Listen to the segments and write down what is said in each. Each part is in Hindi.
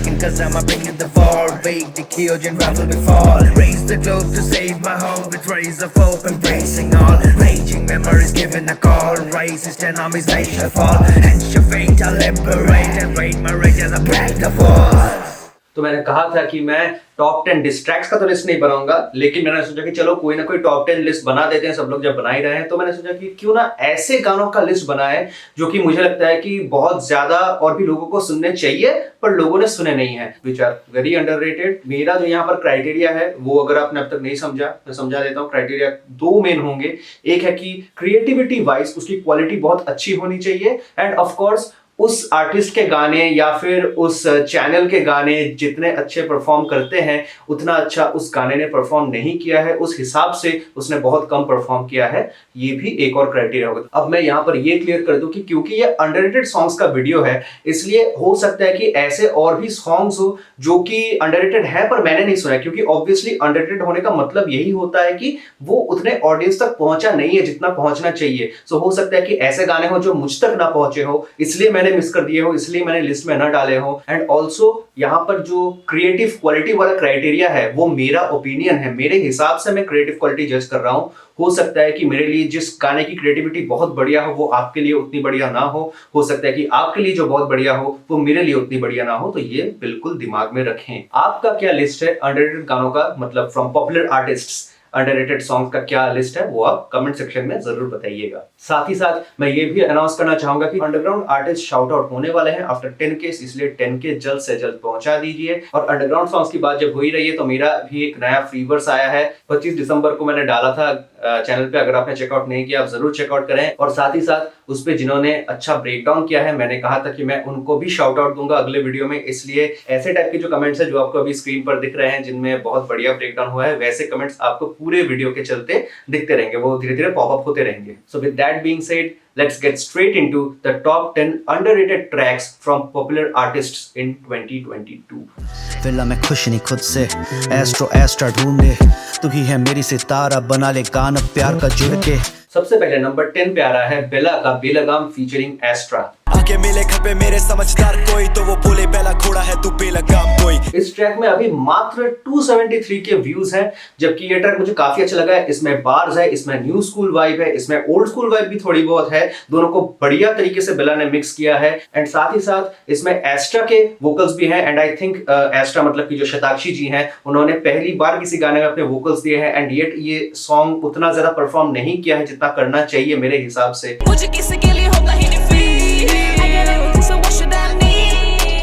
shaking cause I'm bringing the fall. Wake the children rather we fall. Raise the globe to save my home with rays of hope, embracing all. Raging memories giving a call. Races 10 armies they shall fall. Hence your fate I'll liberate and raid my rage as I break the walls. तो मैंने कहा था कि मैं टॉप 10 डिस्ट्रैक्ट्स का तो लिस्ट नहीं बनाऊंगा, लेकिन मैंने सोचा कि चलो कोई ना कोई टॉप 10 लिस्ट बना देते हैं, सब लोग जब बना ही रहे हैं तो मैंने सोचा कि क्यों ना ऐसे गानों का लिस्ट बनाए जो कि मुझे लगता है कि बहुत ज्यादा और भी लोगों को सुनने चाहिए पर लोगों ने सुने नहीं है, विच आर वेरी अंडररेटेड। मेरा जो यहाँ पर क्राइटेरिया है वो अगर आपने अब तक नहीं समझा, मैं समझा देता हूँ। क्राइटेरिया दो मेन होंगे, एक है कि क्रिएटिविटी वाइज उसकी क्वालिटी बहुत अच्छी होनी चाहिए, एंड ऑफकोर्स उस आर्टिस्ट के गाने या फिर उस चैनल के गाने जितने अच्छे परफॉर्म करते हैं उतना अच्छा उस गाने ने परफॉर्म नहीं किया है, उस हिसाब से उसने बहुत कम परफॉर्म किया है, ये भी एक और क्राइटेरिया होगा। अब मैं यहाँ पर ये क्लियर कर दूं कि क्योंकि ये अंडररेटेड सॉन्ग्स का वीडियो है, इसलिए हो सकता है कि ऐसे और भी सॉन्ग्स हो जो कि अंडररेटेड है पर मैंने नहीं सुना, क्योंकि ऑब्वियसली अंडररेटेड होने का मतलब यही होता है कि वो उतने ऑडियंस तक पहुंचा नहीं है जितना पहुंचना चाहिए। सो हो सकता है कि ऐसे गाने हो जो मुझ तक ना पहुंचे हो, इसलिए मैंने मिस कर दिए हो, इसलिए मैंने लिस्ट में ना डाले हो। एंड ऑल्सो यहाँ पर जो क्रिएटिव क्वालिटी वाला क्राइटेरिया है वो मेरा ओपिनियन है, मेरे हिसाब से मैं क्रिएटिव क्वालिटी जज कर रहा हूं। हो सकता है कि मेरे लिए जिस गाने की क्रिएटिविटी बहुत बढ़िया हो वो आपके लिए उतनी बढ़िया ना हो सकता है कि आपके लिए जो बहुत बढ़िया हो वो मेरे लिए उतनी बढ़िया ना हो, तो ये बिल्कुल दिमाग में रखें। आपका क्या लिस्ट है अंडररेटेड गानों का, मतलब from popular artists underrated song का क्या लिस्ट है वो आप कमेंट सेक्शन में जरूर बताइएगा। साथ ही साथ मैं ये भी अनाउंस करना चाहूंगा कि अंडरग्राउंड आर्टिस्ट शाउट आउट होने वाले हैं आफ्टर 10K, इसलिए 10K जल्द से जल्द पहुंचा दीजिए। और अंडरग्राउंड सॉन्ग्स की बात जब हो ही रही है तो मेरा भी एक नया फ्रीवर्स आया है, 25 दिसंबर को मैंने डाला था चैनल पे, अगर आपने चेकआउट नहीं किया आप जरूर चेकआउट करें। और साथ ही साथ उस पे जिन्होंने अच्छा ब्रेकडाउन किया है, मैंने कहा था कि मैं उनको भी शाउट आउट दूंगा अगले वीडियो में, इसलिए ऐसे टाइप के जो कमेंट्स है जो आपको अभी स्क्रीन पर दिख रहे हैं जिनमें बहुत बढ़िया ब्रेकडाउन हुआ है, वैसे कमेंट्स आपको पूरे वीडियो के चलते दिखते रहेंगे, वो धीरे धीरे पॉपअप होते रहेंगे। So with that being said, let's get straight into the top 10 underrated tracks from popular artists in 2022. फिलहाल मैं खुश नहीं खुद से, एस्ट्रा ढूंढे तू ही है मेरी सितारा, बना ले गाना प्यार का जुड़ के। सबसे पहले नंबर 10 पे आ रहा है बेला का बेलगाम फीचरिंग एस्ट्रा। आके मिले घर पे मेरे समझदार कोई तो वो बोले बेला घोड़ा है तू बेलगाम कोई। इस ट्रैक में अभी मात्र 273 के व्यूज हैं, जबकि ये ट्रैक मुझे काफी अच्छा लगा है। इसमें बार्स है, इसमें न्यू स्कूल वाइब है, इसमें ओल्ड स्कूल वाइब भी थोड़ी बहुत है, दोनों को बढ़िया तरीके से बेला ने मिक्स किया है। एंड साथ ही साथ इसमें एस्ट्रा के वोकल्स भी हैं, एंड आई थिंक एस्ट्रा मतलब कि जो शताक्षी जी हैं उन्होंने पहली बार किसी गाने में अपने वोकल्स दिए हैं, एंड येट ये सॉन्ग उतना ज्यादा परफॉर्म नहीं किया है जितना करना चाहिए मेरे हिसाब से। मुझे किसी के लिए होगा ही नहीं feel, I get everything so what should I need?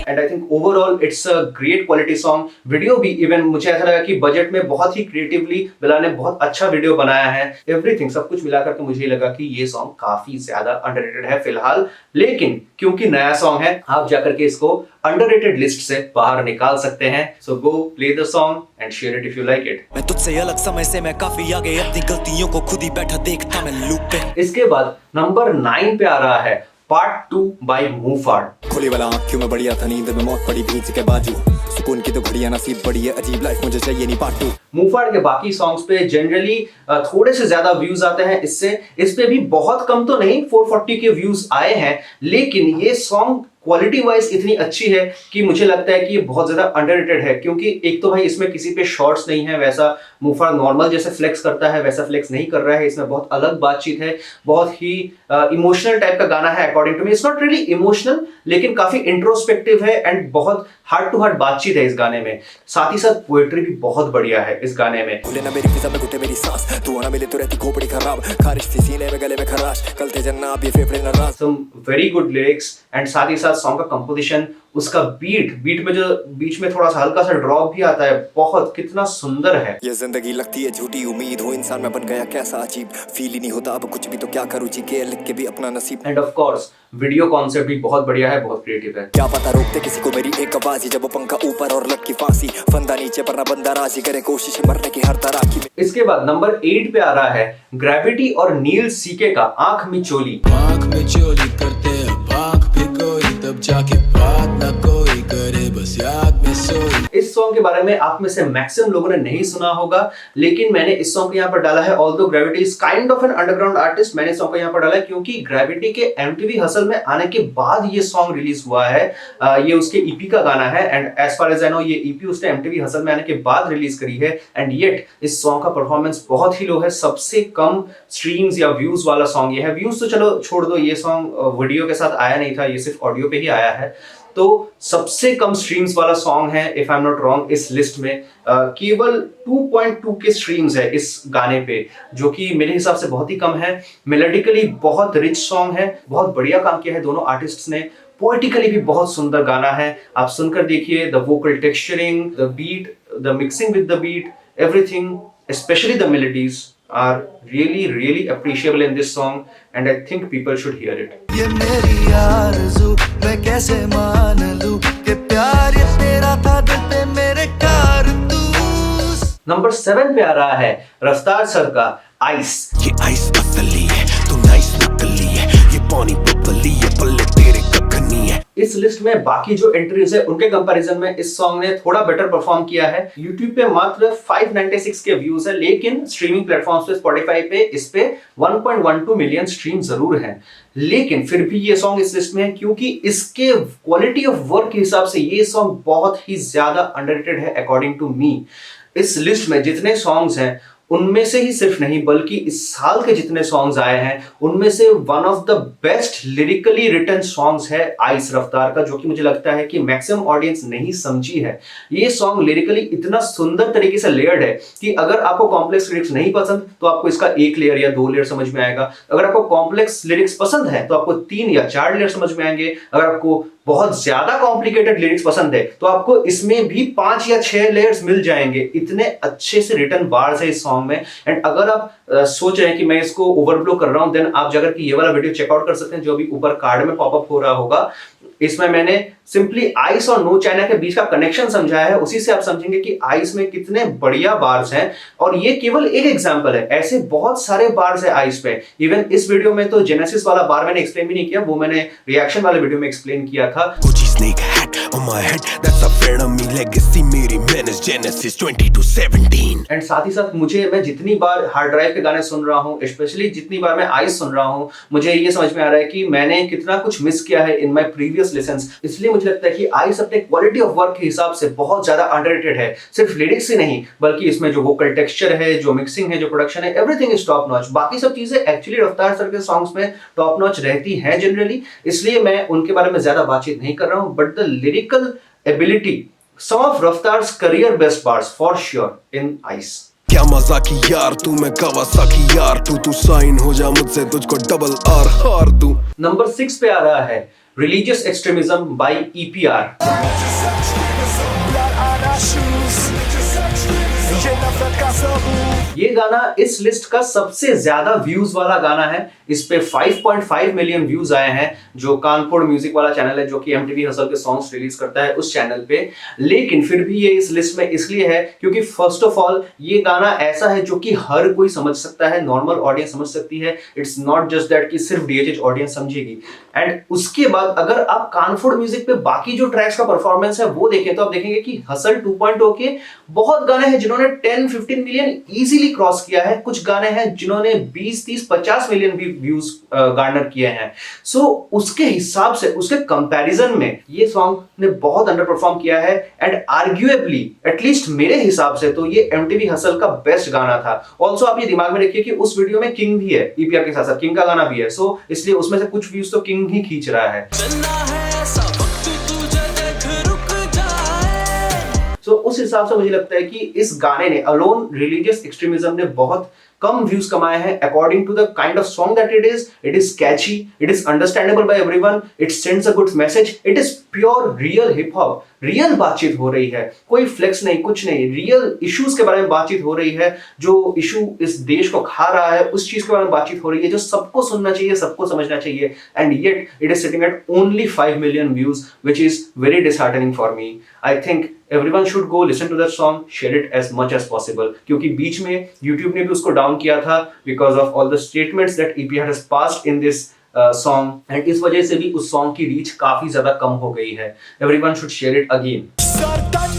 And I think overall it's a great quality song. Video भी इवन मुझे ऐसा लगा कि बजट में बहुत ही क्रिएटिवली बेला ने बहुत अच्छा वीडियो बनाया है। एवरीथिंग सब कुछ मिलाकर के मुझे लगा कि ये सॉन्ग काफी ज्यादा अंडररेटेड है फिलहाल, लेकिन क्योंकि नया सॉन्ग है आप जाकर के इसको अंडररेटेड लिस्ट से बाहर निकाल सकते हैं। So go play the song and share it if you like it. मैं तुझसे अलग समय से मैं काफी आगे, अपनी गलतियों को खुद ही बैठा देखता मैं लूप पे। इसके बाद नंबर 9 पे आ रहा है पार्ट 2 बाय मूफाड़। खुली वाला आंखों में बढ़िया था नींद में मौत पड़ी बीच के बाजू, सुकून की तो घड़ियां नसीब बड़ी है, अजीब लाइफ मुझे चाहिए नहीं पार्ट 2। मूफाड़ के बाकी सॉन्ग्स पे जनरली थोड़े से ज्यादा व्यूज आते हैं, इस पे भी बहुत कम तो नहीं 440 के व्यूज आए हैं, लेकिन ये सॉन्ग क्वालिटी वाइज इतनी अच्छी है कि मुझे लगता है कि ये बहुत ज्यादा अंडररेटेड है। क्योंकि एक तो भाई इसमें किसी पे शॉर्ट्स नहीं है, वैसा मूफाड़ नॉर्मल जैसे फ्लेक्स करता है वैसा फ्लेक्स नहीं कर रहा है, इसमें बहुत अलग बातचीत है, बहुत ही इमोशनल टाइप का गाना है according to me. It's not really emotional लेकिन काफी इंट्रोस्पेक्टिव है एंड बहुत हार्ट टू हार्ट बातचीत है इस गाने में। साथ ही साथ पोएट्री भी बहुत बढ़िया है इस गाने में। भूले ना मेरी फिजा में घुटे मेरी सांस, तू ना मिले तो रहती खोपड़ी खराब, खारिश थी सीने में गले में खराश, कल थे जन्ना अब ये फेफड़े नाराज। Some very good lyrics and साथ ही साथ सॉन्ग का कंपोजिशन, उसका बीट में जो बीच में थोड़ा सा हल्का सा ड्रॉप भी आता है, बहुत कितना सुंदर है। ये जिंदगी लगती है झूठी उम्मीद, हो इंसान में बन गया कैसा अजीब, फील ही नहीं होता अब कुछ भी तो क्या करूं जी के लिख के भी अपना नसीब। End of course video concept भी बहुत बढ़िया है, बहुत क्रिएटिव है। क्या पता रोकते किसी को मेरी एक आवाज़, जब वो पंखा ऊपर और लटकी फांसी, फंदा नीचे पर ना बंदा राजी करे कोशिश मरने की हर तरह की। इसके बाद नंबर 8 पे आ रहा है ग्रेविटी और नील सीके का आंख में चोली। आंख में चोली करते हैं आंख भी कोई तब जाके बात ना कोई करे बस याद में सोई। इस सॉन्ग के बारे में आप में से मैक्सिमम लोगों ने नहीं सुना होगा, लेकिन मैंने इस सॉन्ग को यहाँ पर डाला है। Although gravity is kind of an underground artist, मैंने सॉन्ग को यहाँ पर डाला है क्योंकि ग्रेविटी के MTV हसल में आने के बाद ये सॉन्ग रिलीज हुआ है। ये उसके EP का गाना है and as far as I know ये EP उसने MTV हसल में आने के बाद रिलीज करी है एंड येट इस सॉन्ग का परफॉर्मेंस बहुत ही लो है। सबसे कम स्ट्रीम्स या व्यूज वाला सॉन्ग ये है। व्यूज तो चलो छोड़ दो, ये सॉन्ग वीडियो के साथ आया नहीं था, ये सिर्फ ऑडियो पे ही आया है। तो सबसे कम स्ट्रीम्स वाला सॉन्ग है if I am not wrong इस लिस्ट में। केवल 2.2 के स्ट्रीम्स है इस गाने पे, जो कि मेरे हिसाब से बहुत ही कम है। मेलोडिकली बहुत रिच सॉन्ग है, बहुत बढ़िया काम किया है दोनों आर्टिस्ट्स ने। पोएटिकली भी बहुत सुंदर गाना है, आप सुनकर देखिए। The vocal texturing, the beat, the mixing with the beat, everything, specially the melodies are really appreciable in this song and I think people should hear it. ये मेरी आरज़ू मैं कैसे मान लूं कि प्यार ये तेरा था दिल पे मेरे कारतूस। नंबर 7 पे आ रहा है रफ्तार सर का आइस। ये आइस असली है तू नाइस नकली है, ये पानी पतली है पल्ले तेरे कखनी है। इस लिस्ट में बाकी जो एंट्रीज है उनके कंपैरिजन में इस सॉन्ग ने थोड़ा बेटर परफॉर्म किया है। YouTube पे मात्र 596 के व्यूज है, लेकिन स्ट्रीमिंग प्लेटफॉर्म्स पे Spotify पे इस पे 1.12 मिलियन स्ट्रीम जरूर हैं। लेकिन फिर भी ये सॉन्ग इस लिस्ट में है क्योंकि इसके क्वालिटी ऑफ वर्क के हिसाब से ये सॉन्ग बहुत ही ज्यादा अंडररेटेड है अकॉर्डिंग टू मी। इस लिस्ट में जितने सॉन्ग्स हैं उनमें से ही सिर्फ नहीं बल्कि इस साल के जितने सॉन्ग्स आए हैं उनमें से one of the best lyrically written songs है आइस रफ्तार का, जो कि मुझे लगता है कि मैक्सिमम ऑडियंस नहीं समझी है। ये सॉन्ग लिरिकली इतना सुंदर तरीके से लेयर्ड है कि अगर आपको कॉम्प्लेक्स लिरिक्स नहीं पसंद तो आपको इसका 1 लेयर या 2 लेयर समझ में आएगा। अगर आपको कॉम्प्लेक्स लिरिक्स पसंद है तो आपको 3 या 4 लेयर समझ में आएंगे। अगर आपको बहुत ज्यादा कॉम्प्लिकेटेड लिरिक्स पसंद है तो आपको इसमें भी 5 या 6 लेयर्स मिल जाएंगे। इतने अच्छे से रिटन बार्स है इस सॉन्ग में। एंड अगर आप सोच रहे हैं कि मैं इसको ओवरफ्लो कर रहा हूं, देन आप जाकर के ये वाला वीडियो चेकआउट कर सकते हैं जो अभी ऊपर कार्ड में पॉपअप हो रहा होगा। इसमें मैंने सिंपली आइस और नो चाइना के बीच का कनेक्शन समझाया है, उसी से आप समझेंगे कि आइस में कितने बढ़िया बार्स हैं। और ये केवल एक एग्जांपल है, ऐसे बहुत सारे बार्स है आइस पे। इवन इस वीडियो में तो जेनेसिस वाला बार मैंने एक्सप्लेन भी नहीं किया, वो मैंने रिएक्शन वाले वीडियो में एक्सप्लेन किया था। एंड साथ ही साथ मैं जितनी बार हार्ड ड्राइव के गाने सुन रहा हूँ, स्पेशली जितनी बार मैं आइस सुन रहा हूँ, मुझे ये समझ में आ रहा है कि मैंने कितना कुछ मिस किया है इन माय प्रीवियस लेसन्स। इसलिए मुझे लगता है कि आइस अपने क्वालिटी ऑफ वर्क के हिसाब से बहुत ज्यादा अंडररेटेड है। सिर्फ लिरिक्स ही नहीं बल्कि इसमें जो वोकल टेक्सचर है, जो मिक्सिंग है, जो प्रोडक्शन है, एवरीथिंग इज टॉप नॉच। बाकी सब चीजें एक्चुअली रफ्तार सर के सॉन्ग्स में टॉप नॉच रहती हैं जनरली, इसलिए मैं उनके बारे में ज्यादा बातचीत नहीं कर रहा हूं। But the lyrical ability, some of Raftaar's career best parts for sure in eyes. क्या मजा की यार तू, मैं कवासाकी यार तू साइन हो जा मुझसे तुझको डबल आर हार दूं। नंबर 6 पे आ रहा है रिलीजियस एक्सट्रीमिज्म बाय EPR। ये गाना इस लिस्ट का सबसे ज्यादा व्यूज वाला गाना है। इस पे 5.5 मिलियन व्यूज आए हैं, जो कानपुर म्यूजिक वाला चैनल है जो कि MTV हसल के सॉन्ग्स रिलीज करता है उस चैनल पे। लेकिन फिर भी ये इस लिस्ट में इसलिए है क्योंकि फर्स्ट ऑफ ऑल ये गाना ऐसा है जो कि हर कोई समझ सकता है, नॉर्मल ऑडियंस समझ सकती है। इट्स नॉट जस्ट दैट कि सिर्फ DHH ऑडियंस समझेगी। एंड उसके बाद अगर आप कानपुर म्यूजिक पे बाकी जो ट्रैक्स का परफॉर्मेंस है वो देखें तो आप देखेंगे कि हसल 2.0 के बहुत गाने हैं जिन्होंने 10-15 मिलियन इजीली क्रॉस किया है। कुछ गाने हैं जिन्होंने 20-30-50 मिलियन भी व्यूज गार्नर किए हैं। सो उसके हिसाब से, उसके कंपैरिजन में ये सॉन्ग ने बहुत अंडर परफॉर्म किया है। एंड आर्ग्यूएबली, एटलीस्ट मेरे हिसाब से तो ये MTV हसल का बेस्ट गाना था। ऑल्सो आप ये दिमाग में रखिए कि उस वीडियो में किंग भी है, EPR के साथ साथ किंग का गाना भी है। सो इसलिए उसमें से कुछ व्यूज तो किंग ही खींच रहा है। तो उस हिसाब से मुझे लगता है कि इस गाने ने अलोन रिलीजियस एक्सट्रीमिज्म ने बहुत कम व्यूज कमाए हैं according to the kind of song that it is catchy, it is understandable by everyone, it sends a good message, it is pure real hip hop. Real बातचीत हो रही है, कोई फ्लेक्स नहीं, कुछ नहीं, रियल इश्यूज के बारे में बातचीत हो रही है। जो इशू इस देश को खा रहा है उस चीज के बारे में बातचीत हो रही है जो सबको सुनना चाहिए, सबको समझना चाहिए। And yet it is sitting at only 5 million views, which is very disheartening for me. I think everyone should go listen to that song, share it as much as possible, क्योंकि बीच में YouTube ने भी उसको डाउन किया था because of all the statements that EPR has passed in this song, and इस वजह से भी उस सॉन्ग की रीच काफी ज्यादा कम हो गई है। Everyone should share it again.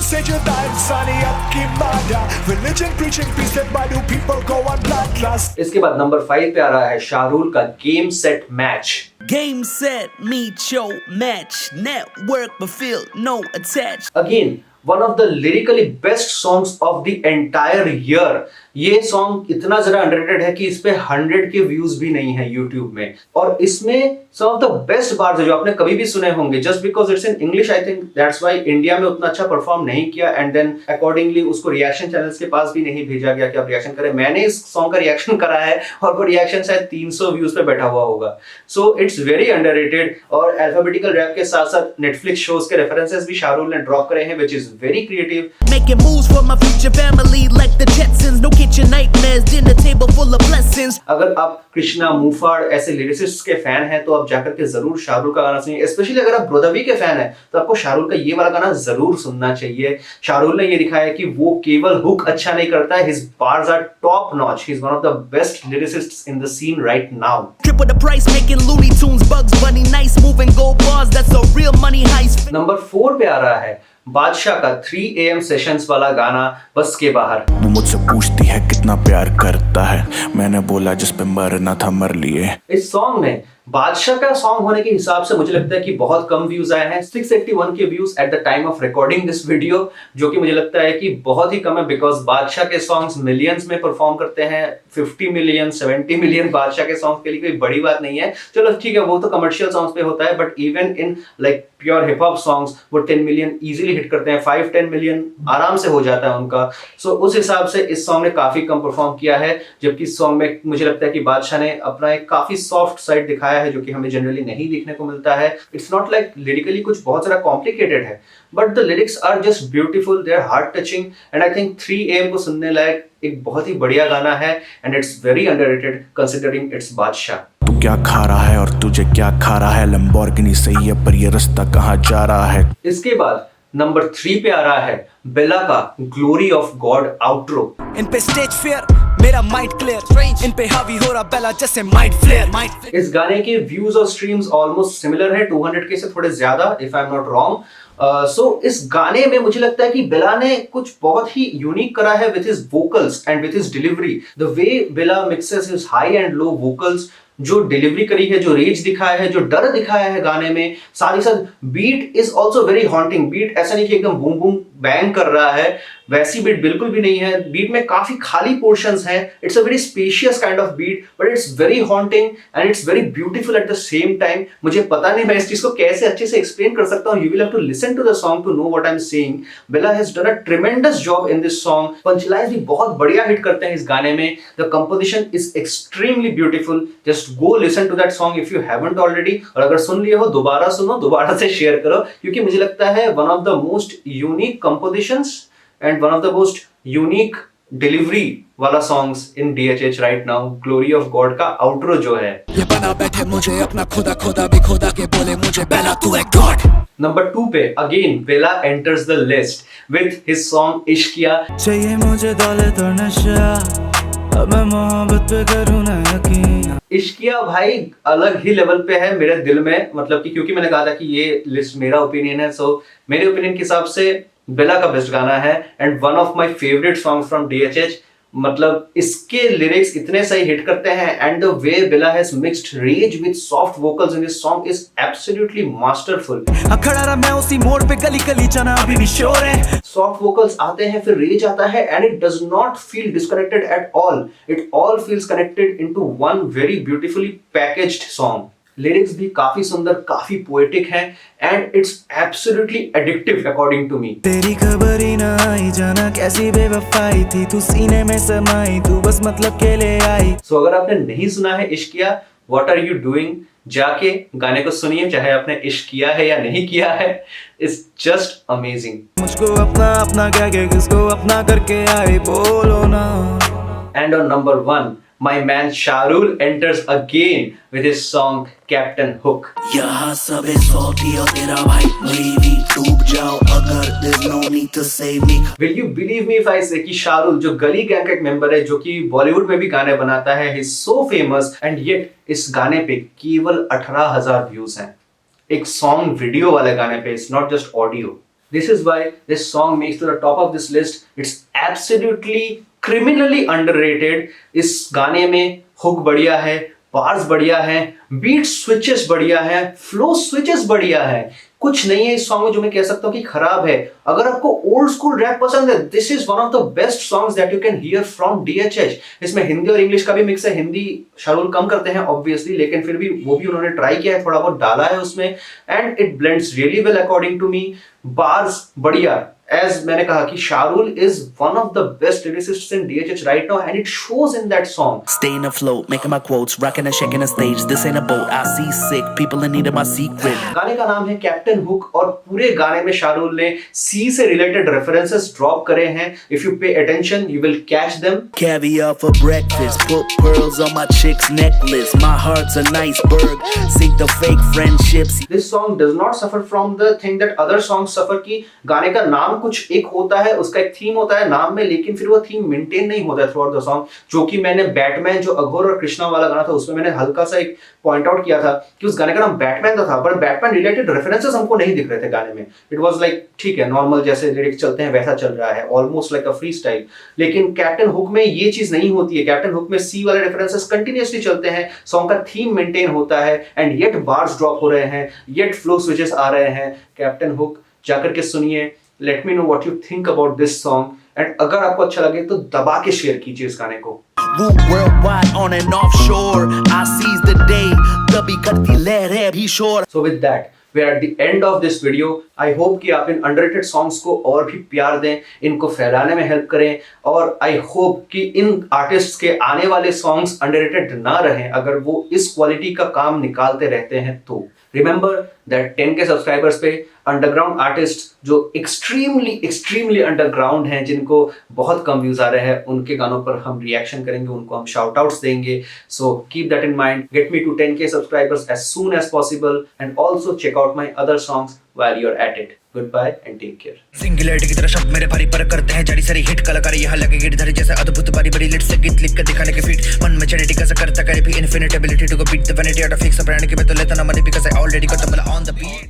से जुदा इंसानियत की मादा Religion preaching peace that why do people go on bloodlust इसके बाद नंबर 5 पे आ रहा है शाहरुल का game set match. Game set, meet your match. Network, but feel no attach. Again, one of the lyrically best songs of the entire year. ये सॉन्ग इतना ज़्यादा अंडररेटेड है कि इस पे 100 के व्यूज भी नहीं है YouTube में, और इसमें सम ऑफ द बेस्ट बार्स है जो आपने कभी भी सुने होंगे। Just because it's in English, I think that's why India में उतना अच्छा परफॉर्म नहीं किया, एंड देन अकॉर्डिंगली उसको रिएक्शन चैनल्स के पास भी नहीं भेजा गया कि आप रिएक्शन करें। मैंने इस सॉन्ग का रिएक्शन करा है और वो रिएक्शन शायद 300 व्यूज पे बैठा हुआ होगा। सो इट्स वेरी अंडररेटेड, और अल्फाबेटिकल रैप के साथ साथ नेटफ्लिक्स शोज के रेफरेंसेस भी शाहरुल ने ड्रॉप करे हैं, which is very creative. Making moves for my future family like the Jetsons. No kitchen nightmares, dinner table full of blessings. अगर आप कृष्णा मूफाड़ ऐसे लिरिसिस्ट्स के फैन हैं तो आप जाकर के जरूर शाहरुल का गाना सुनिए। स्पेशली अगर आप ब्रोदवी के फैन हैं तो आपको शाहरुल का ये वाला गाना जरूर सुनना चाहिए। शाहरुल ने ये दिखाया है कि वो केवल हुक अच्छा नहीं करता है, his bars are top notch. He is one of the best lyricists in the scene right now. Triple the price, making Looney Tunes, Bugs Bunny, nice moving gold bars. That's a real money heist. Number 4 पे आ रहा है बादशाह का 3 AM सेशंस वाला गाना बस के बाहर। वो मुझसे पूछती है कितना प्यार करता है, मैंने बोला जिस पे मरना था मर लिए। इस सॉन्ग में बादशाह का सॉन्ग होने के हिसाब से मुझे लगता है कि बहुत कम व्यूज आए हैं। 681 के views at the time of recording this video, जो कि मुझे लगता है कि बहुत ही कम है, बिकॉज बादशाह के सॉन्ग्स मिलियंस में परफॉर्म करते हैं। 50 मिलियन 70 मिलियन बादशाह के सॉन्ग के लिए कोई बड़ी बात नहीं है। चलो ठीक है, वो तो कमर्शियल सॉन्ग्स पे होता है, but even in like pure hip hop songs वो 10 मिलियन इजीली हिट करते हैं। 5-10 मिलियन आराम से हो जाता है उनका। सो उस हिसाब से इस सॉन्ग ने काफी कम परफॉर्म किया है, जबकि इस सॉन्ग में मुझे लगता है कि बादशाह ने अपना एक काफी सॉफ्ट साइड दिखाया है, जो कि हमें जनरली नहीं देखने को मिलता है। इट्स नॉट लाइक लिरिकली कुछ बहुत ज्यादा कॉम्प्लिकेटेड है, but the lyrics are just beautiful, they are heart touching, and I think 3 AM को सुनने लायक एक बहुत ही बढ़िया गाना है, and it's very underrated considering it's बादशाह। तू क्या खा रहा है और तुझे क्या खा रहा है, लैम्बोर्गिनी सही है पर ये रास्ता कहाँ जा रहा है। इसके बाद नंबर 3 पे आ रहा है बेला का ग्लोरी ऑफ गॉड आउट्रो। इन पे स्टेज फेयर मेरा माइंड क्लियर, इन पे हावी हो रहा बेला जैसे माइंड फ्लेयर। इस गाने के व्यूज और स्ट्रीम्स ऑलमोस्ट सिमिलर है, 200 के से थोड़े ज्यादा, if I am not wrong. So इस गाने में मुझे लगता है कि बेला ने कुछ बहुत ही यूनिक करा है with his vocals and with his delivery. The way Bella mixes his high and low vocals, जो डिलीवरी करी है, जो रेज दिखाया है, जो डर दिखाया है गाने में, साथ ही साथ beat is also very haunting. Beat ऐसा नहीं कि एकदम बूम बूम बैंग कर रहा है, वैसी बीट बिल्कुल भी नहीं है। बीट में काफी खाली पोर्शंस हैं। It's a very spacious kind of beat, but it's very haunting and it's very beautiful at the same time. मुझे पता नहीं मैं इस चीज को कैसे अच्छे से एक्सप्लेन कर सकता हूँ। You will have to listen to the song to know what I am saying. Bella has done a tremendous job in this song. Punchlines भी बहुत बढ़िया हिट करते हैं इस गाने में। The composition is extremely beautiful. Just go listen to that song if you haven't already, और अगर सुन लिए हो दोबारा सुनो, दोबारा से शेयर करो, क्योंकि मुझे लगता है one of the most unique compositions and one of the most unique delivery वाला songs in DHH right now. Glory of God का आउट्रो जो है, ये बना बैठे मुझे अपना खुदा खुदा भी खुदा के बोले मुझे बेला तू है गॉड। नंबर 2 पे again Bella enters the list with his song Ishqiya. चाहिए मुझे दौलत और नशा, अब मैं मोहब्बत पे करूँ ना यकीन। इश्किया भाई अलग ही लेवल पे है मेरे दिल में, मतलब कि क्योंकि मैंने कहा था कि ये लिस्ट मेरा ओपिनियन है, सो मेरे ओपिनियन के हिसाब से बेला का बेस्ट गाना है and one of my favourite songs from DHH। मतलब इसके लिरिक्स इतने सही हिट करते हैं, and the way Bella has mixed rage with soft vocals in this song is absolutely masterful. खड़ा रहा मैं उसी मोड़ पे, गली गली जाना अभी भी श्योर है। सॉफ्ट वोकल्स आते हैं, फिर रेज आता है, and it does not feel disconnected at all. It all feels connected into one very beautifully packaged song. Lyrics भी काफी सुंदर, काफी पोएटिक हैं, and it's absolutely addictive according to me. तेरी खबर ही ना आई, जाना कैसी बेवफाई थी, तू सीने में समाई, तू बस मतलब के ले आई। सो अगर आपने नहीं सुना है Ishqiya, what are you doing, जाके गाने को सुनिए, चाहे आपने इश्क किया है या नहीं किया है। It's just amazing. मुझको अपना अपना क्या के किसको अपना करके आए बोलो ना। And on number 1, my man Shahrul enters again with his song Captain Hook. यहाँ सब salty और तेरा भाई maybe डूब जाओ अगर there's no need to save me. Will you believe me if I say कि शाहरुल जो गली गैंग का एक मेंबर है, जो कि बॉलीवुड में भी गाने बनाता है, he is so famous, and yet इस गाने पे केवल 18,000 व्यूज हैं। एक सॉन्ग वीडियो वाले गाने पे, it's not just audio. This is why this song makes to the top of this list. It's absolutely criminally underrated. इस गाने में हुक बढ़िया है, बार्स बढ़िया है, बीट स्विचेस बढ़िया है, फ्लो स्विचेस बढ़िया है, कुछ नहीं है इस सॉन्ग में जो मैं कह सकता हूं कि खराब है। अगर आपको ओल्ड स्कूल रैप पसंद है, this is one of the best songs that you can hear from DHH। इसमें हिंदी और इंग्लिश का भी मिक्स है, हिंदी शाहरुल कम करते हैं ऑब्वियसली, लेकिन फिर भी वो भी उन्होंने ट्राई किया है, थोड़ा बहुत डाला है उसमें, and it blends really well according to me. Bars बढ़िया, एज मैंने कहा कि Shahrul is one of the best lyricists in DHH right now, and it shows in that song. Staying afloat, making my quotes, rocking and shaking the stage. This ain't a boat, I see sick people in need of my secret. गाने का नाम है कैप्टन हुक, और पूरे गाने में शाहरुल ने सी से रिलेटेड रेफरेंसेस ड्रॉप करे हैं। If you pay attention you will catch them. Caviar for breakfast, put pearls on my chick's necklace. My heart's an iceberg, sink the fake friendships. This song does not suffer from the thing that other songs suffer कि गाने का नाम कुछ एक होता है, उसका एक थीम होता है नाम में, लेकिन फिर वो थीम मेंटेन नहीं होता है थ्रू आउट द सॉन्ग। जो कि मैंने बैटमैन जो अघोर और कृष्णा वाला गाना था उसमें मैंने हल्का सा एक पॉइंट आउट किया था कि उस गाने का नाम बैटमैन तो था, पर बैटमैन रिलेटेड रेफरेंसेस हमको नहीं दिख रहे थे गाने में। इट वाज लाइक ठीक है, नॉर्मल जैसे लिरिक्स चलते हैं वैसा चल रहा है, almost like a free style. लेकिन कैप्टन हुक में ये चीज नहीं होती है। कैप्टन हुक में सी वाले रेफरेंसेस कंटिन्यूअसली चलते हैं, सॉन्ग का थीम मेंटेन होता है, एंड येट बार्स ड्रॉप हो रहे हैं, येट फ्लो स्विचेस आ रहे हैं। कैप्टन हुक जाकर के सुनिए, let me know what you think about this song, and अगर आपको अच्छा लगे तो दबा के शेयर कीजिए इस गाने को। Root worldwide on and offshore. I seize the day. कभी करती लहर है भी शोर. So with that, we are at the end of this video. I hope कि आप इन underrated songs को और भी प्यार दें, इनको फैलाने में हेल्प करें, और I hope कि इन आर्टिस्ट्स के आने वाले songs underrated ना रहें अगर वो इस क्वालिटी का काम निकालते रहते हैं तो। Remember that 10K सब्सक्राइबर्स पे अंडरग्राउंड आर्टिस्ट जो एक्सट्रीमली अंडरग्राउंड हैं, जिनको बहुत कम व्यूज आ रहे हैं, उनके गानों पर हम रिएक्शन करेंगे, उनको हम शाउट आउट्स देंगे। So keep that in mind, get me to 10K subscribers as soon as possible, and also check out my other songs while you're at it. Goodbye and take care. Singularity की तरह शब्द मेरे भारी पर करते हैं जारी सारी हिट कलाकारी यहाँ लगे गिरधारी जैसे अद्भुत बारी बड़ी लिट से गीत लिख कर दिखाने के फीट मन में चैरिटी कैसे करता करे भी infinite ability to go beat the vanity out of fix brand की मैं तो लेता ना money because I already got the on the beat.